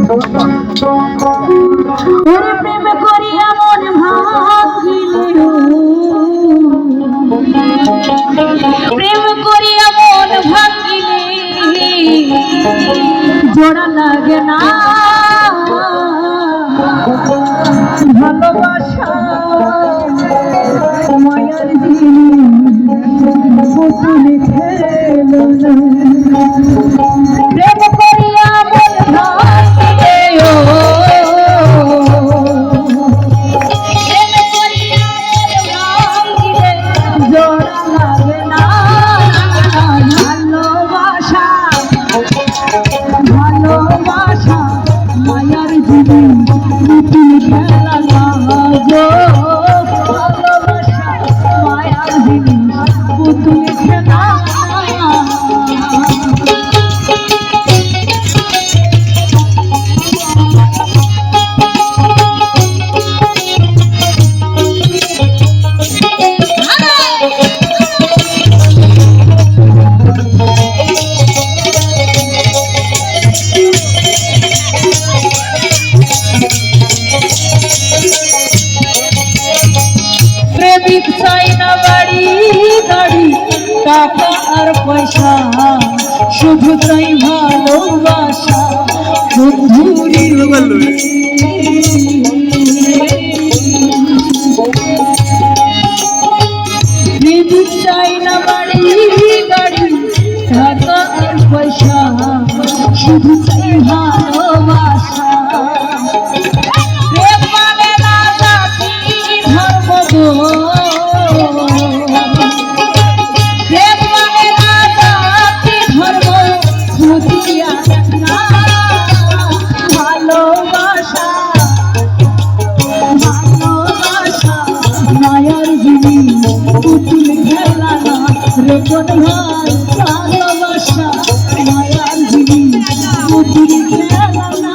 প্রেম করিয়া মন ভাঙিলে, প্রেম করিয়া মন ভাঙিলে জোড়া লাগে না ভালোবাসা মায়ার পুতুল খেলো না। প্রেম করিয়া মন ভাঙিলে, প্রেম করিয়া মন ভাঙিলে জোড়া লাগে না ভালোবাসা, ভালোবাসা মায়ার জীবন পুতুল খেলা না গো, ভালোবাসা মায়ার জীবন পুতুল খেলা। প্রেমিক চাই না বাড়ি গাড়ি টাকা আর পয়সা, শুধু চাই ভালোবাসা বন্ধুরি। প্রেমিক চাই না বাড়ি গাড়ি টাকা আর পয়সা, শুধু চাই ভালোবাসা। প্রেম মানে না জাতি ধর্ম গো, প্রেম মানে না জাতি ধর্ম বুঝিয়া না ভালোবাসা, ভালোবাসা মায়ার জিনিস পুতুল খেলা না রে কোন ভাই, ভালোবাসা মায়ার জিনিস পুতুল খেলা না।